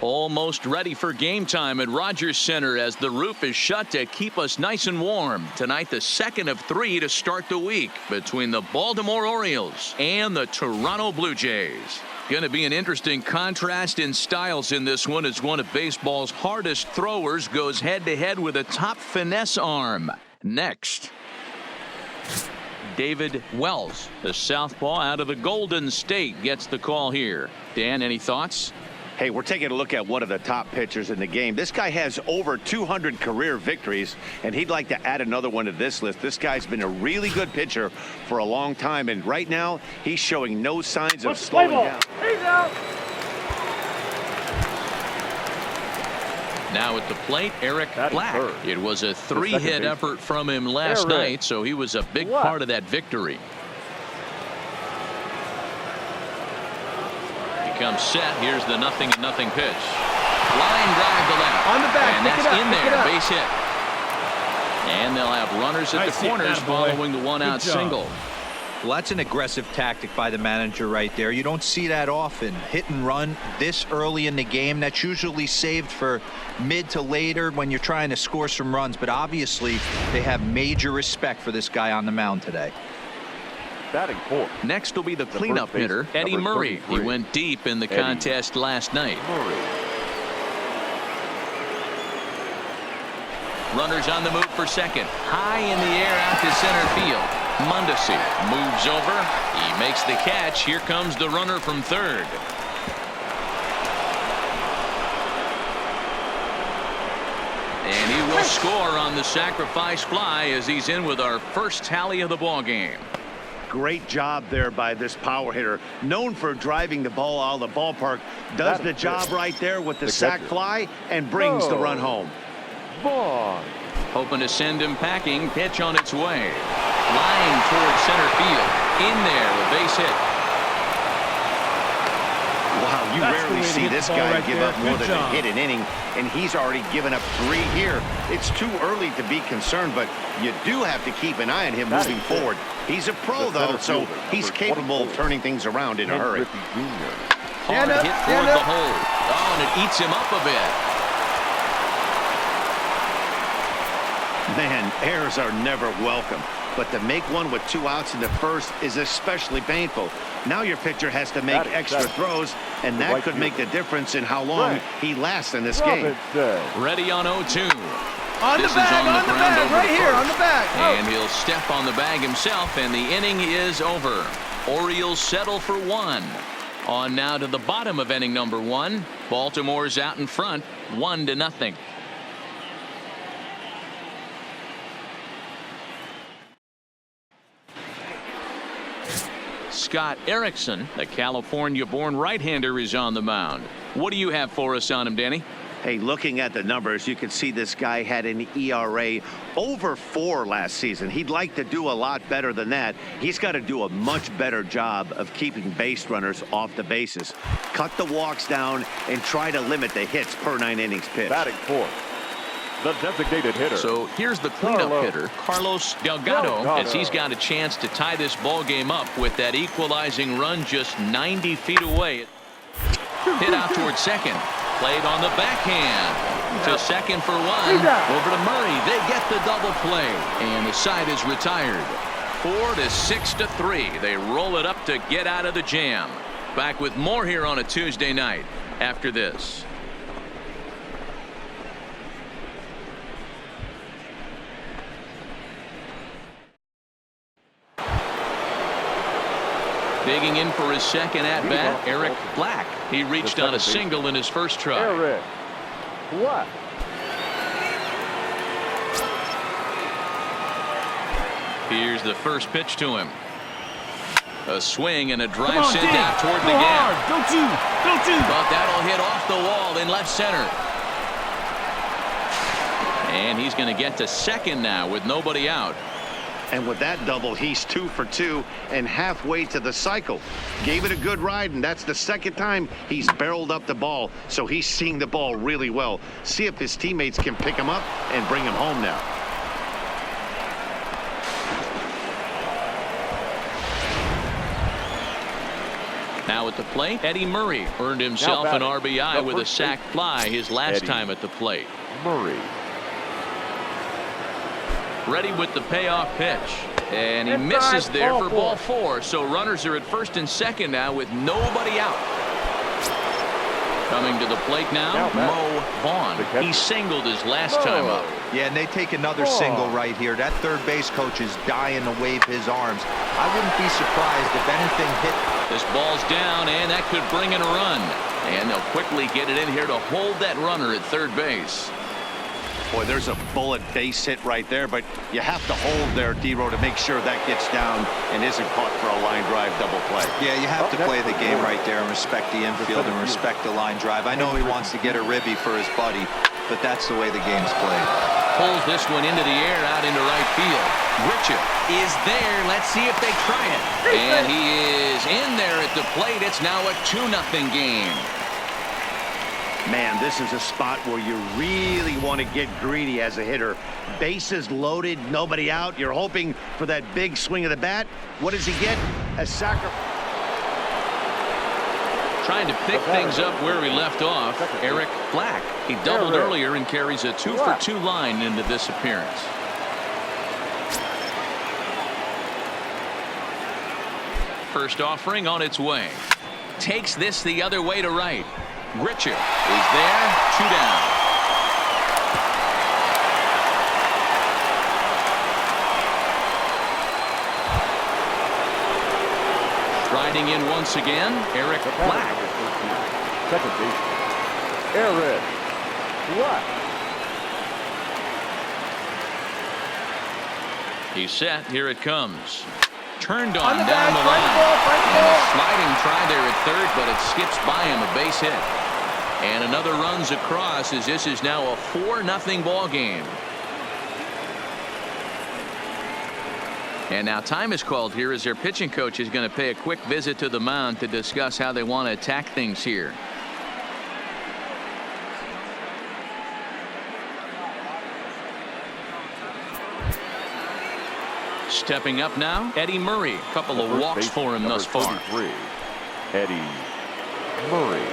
Almost ready for game time at Rogers Center as the roof is shut to keep us nice and warm. Tonight, the second of 3 to start the week between the Baltimore Orioles and the Toronto Blue Jays. Going to be an interesting contrast in styles in this one as one of baseball's hardest throwers goes head-to-head with a top finesse arm. Next, David Wells, the southpaw out of the Golden State, gets the call here. Dan, any thoughts? Hey, we're taking a look at one of the top pitchers in the game. This guy has over 200 career victories, and he'd like to add another one to this list. This guy's been a really good pitcher for a long time, and right now he's showing no signs of slowing down. Now at the plate, Eric Black. It was a 3-hit effort from him last night, so he was a big part of that victory. Comes set. Here's the 0-0 pitch. Line drive to left. On the back. And that's in there. Base hit. And they'll have runners at the corners following the one-out single. Well, that's an aggressive tactic by the manager right there. You don't see that often. Hit and run this early in the game. That's usually saved for mid to later when you're trying to score some runs. But obviously, they have major respect for this guy on the mound today. Next will be the cleanup hitter, Eddie Murray. He went deep in the contest last night. Runners on the move for second. High in the air out to center field. Mondesi moves over. He makes the catch. Here comes the runner from third. And he will score on the sacrifice fly as he's in with our first tally of the ball game. Great job there by this power hitter, known for driving the ball out of the ballpark. Does the job right there with the sac fly and brings the run home. Hoping to send him packing. Pitch on its way. Line towards center field. In there, a base hit. Wow, you rarely see this guy give up more than a hit an inning, and he's already given up 3 here. It's too early to be concerned, but you do have to keep an eye on him moving forward. He's a pro, though, so he's capable of turning things around in a hurry. Hard hit toward the hole. Oh, and it eats him up a bit. Man, errors are never welcome, but to make one with 2 outs in the first is especially painful. Now your pitcher has to make extra throws, and that could make the difference in how long he lasts in this game. Ready on 0-2. On the bag, right here, on the bag. And he'll step on the bag himself, and the inning is over. Orioles settle for 1. On now to the bottom of inning number 1. Baltimore's out in front, 1-0. Scott Erickson, the California-born right-hander, is on the mound. What do you have for us on him, Danny? Hey, looking at the numbers, you can see this guy had an ERA over 4 last season. He'd like to do a lot better than that. He's got to do a much better job of keeping base runners off the bases. Cut the walks down and try to limit the hits per 9 innings pitched. Batting fourth, the designated hitter. So here's the cleanup hitter, Carlos Delgado, as he's got a chance to tie this ball game up with that equalizing run just 90 feet away. Hit out towards second. Played on the backhand. To second for 1. Over to Murray. They get the double play. And the side is retired. 4 to 6 to 3. They roll it up to get out of the jam. Back with more here on a Tuesday night after this. Digging in for his second at-bat, Eric Black. He reached on a single in his first try. Eric Black. Here's the first pitch to him. A swing and a drive sent out toward the gap. Don't you. But that'll hit off the wall in left center. And he's going to get to second now with nobody out. And with that double, he's 2 for 2 and halfway to the cycle. Gave it a good ride, and that's the second time he's barreled up the ball. So he's seeing the ball really well. See if his teammates can pick him up and bring him home now. Now at the plate, Eddie Murray earned himself an RBI with a sac fly his last time at the plate. Murray. Ready with the payoff pitch. And he misses there for ball 4. So runners are at first and second now with nobody out. Coming to the plate now, Mo Vaughn. He singled his last time up. Yeah, and they take another single right here. That third base coach is dying to wave his arms. I wouldn't be surprised if anything hit. This ball's down, and that could bring in a run. And they'll quickly get it in here to hold that runner at third base. Boy, there's a bullet base hit right there, but you have to hold there, D-Row, to make sure that gets down and isn't caught for a line drive double play. Yeah, you have to play the game right there and respect the infield and respect the line drive. I know he wants to get a ribby for his buddy, but that's the way the game's played. Pulls this one into the air out into right field. Richard is there. Let's see if they try it. And he is in there at the plate. It's now a 2-0 game. Man, this is a spot where you really want to get greedy as a hitter. Bases loaded, nobody out. You're hoping for that big swing of the bat. What does he get? A sacrifice. Trying to pick things up where he left off, Eric Black. He doubled earlier and carries a 2-for-2 line into this appearance. First offering on its way. Takes this the other way to right. Richard is there, 2 down. Riding in once again, Eric Black. Second base, Eric Black. He's set. Here it comes. Turned on the down bag, the line. right And a ball. sliding try there at third, but it skips by him, a base hit. And another runs across as this is now a 4-0 ball game. And now time is called here as their pitching coach is going to pay a quick visit to the mound to discuss how they want to attack things here. Stepping up now, Eddie Murray. A couple of walks for him thus far. 33, Eddie Murray.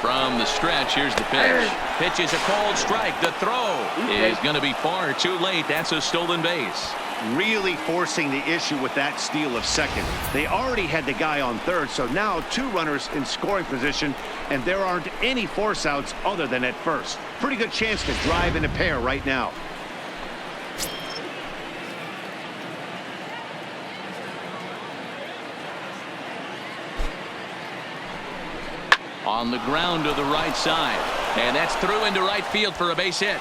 From the stretch, here's the pitch. Pitch is a called strike. The throw is going to be far too late. That's a stolen base. Really forcing the issue with that steal of second. They already had the guy on third, so now 2 runners in scoring position, and there aren't any force outs other than at first. Pretty good chance to drive in a pair right now. On the ground to the right side. And that's through into right field for a base hit.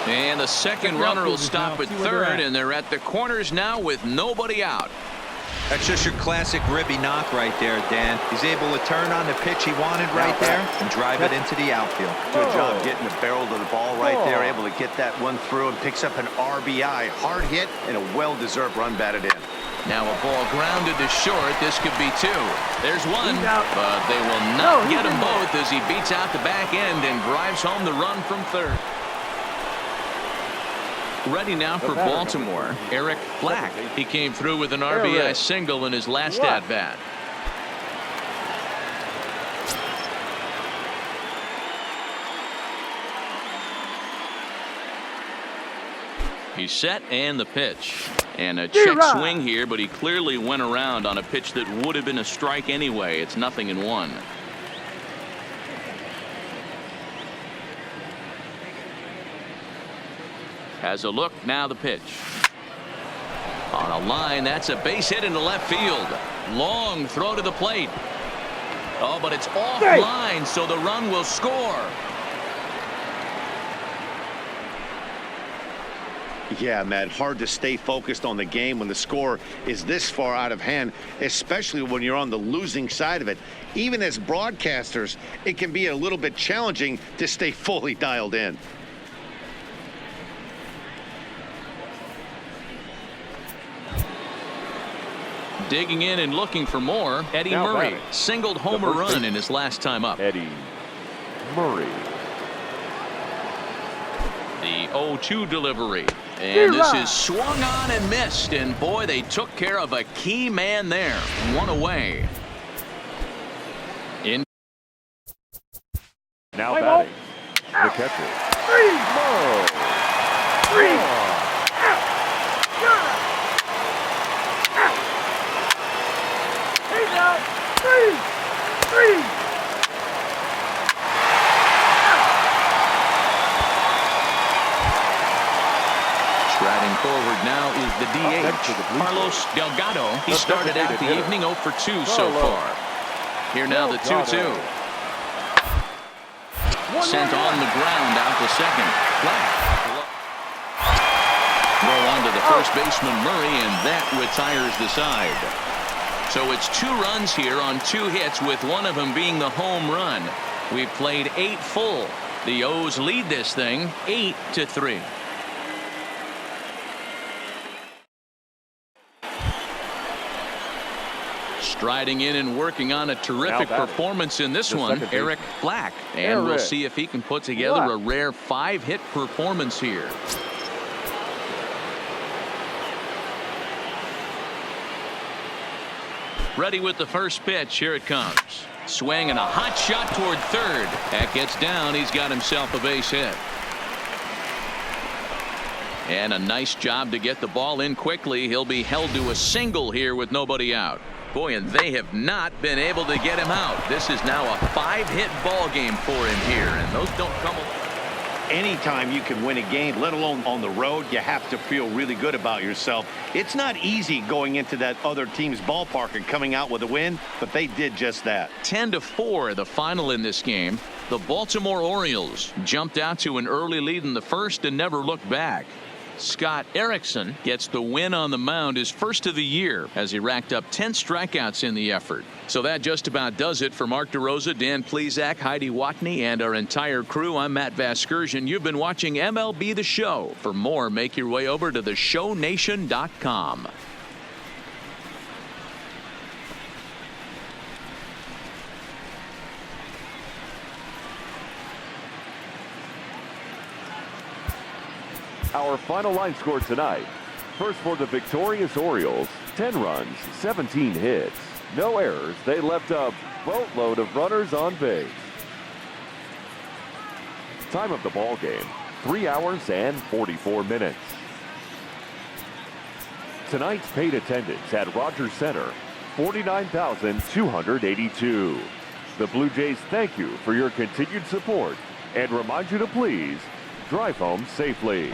And the second runner will stop at third, and they're at the corners now with nobody out. That's just your classic ribby knock right there, Dan. He's able to turn on the pitch he wanted right there and drive it into the outfield. Good job getting the barrel to the ball right there, able to get that one through and picks up an RBI. Hard hit and a well-deserved run batted in. Now a ball grounded to short. This could be 2. There's one, but they will not get them both as he beats out the back end and drives home the run from third. Ready now for Baltimore, Eric Black. He came through with an RBI single in his last at-bat. He's set and the pitch. And a check swing here, but he clearly went around on a pitch that would have been a strike anyway. It's 0-1. Has a look, now the pitch. On a line, that's a base hit into left field. Long throw to the plate. Oh, but it's offline, so the run will score. Yeah, Matt, hard to stay focused on the game when the score is this far out of hand, especially when you're on the losing side of it. Even as broadcasters, it can be a little bit challenging to stay fully dialed in. Digging in and looking for more, Eddie Murray singled homer run in his last time up. Eddie Murray. The 0-2 delivery. And this is swung on and missed. And boy, they took care of a key man there. One away. In Now batting, the catcher. Morrow. Striding forward now is the DH, Carlos Delgado. He started out the evening 0 for 2 so far. Here now the 2-2. Sent on the ground out to second. Flat. Throw on to the first baseman Murray, and that retires the side. So it's 2 runs here on 2 hits, with one of them being the home run. We've played 8 full. The O's lead this thing 8-3. Striding in and working on a terrific performance in this one, Eric Black. And we'll see if he can put together a rare 5-hit performance here. Ready with the first pitch. Here it comes. Swing and a hot shot toward third. That gets down. He's got himself a base hit. And a nice job to get the ball in quickly. He'll be held to a single here with nobody out. Boy, and they have not been able to get him out. This is now a 5-hit ball game for him here, and those don't come along. Anytime you can win a game, let alone on the road, you have to feel really good about yourself. It's not easy going into that other team's ballpark and coming out with a win, but they did just that. 10-4 the final in this game. The Baltimore Orioles jumped out to an early lead in the first and never looked back. Scott Erickson gets the win on the mound, his first of the year, as he racked up 10 strikeouts in the effort. So that just about does it for Mark DeRosa, Dan Plesac, Heidi Watney, and our entire crew. I'm Matt Vasgersian. You've been watching MLB The Show. For more, make your way over to theshownation.com. Our final line score tonight. First for the victorious Orioles, 10 runs, 17 hits. No errors. They left a boatload of runners on base. Time of the ball game, 3 hours and 44 minutes. Tonight's paid attendance at Rogers Center, 49,282. The Blue Jays thank you for your continued support and remind you to please drive home safely.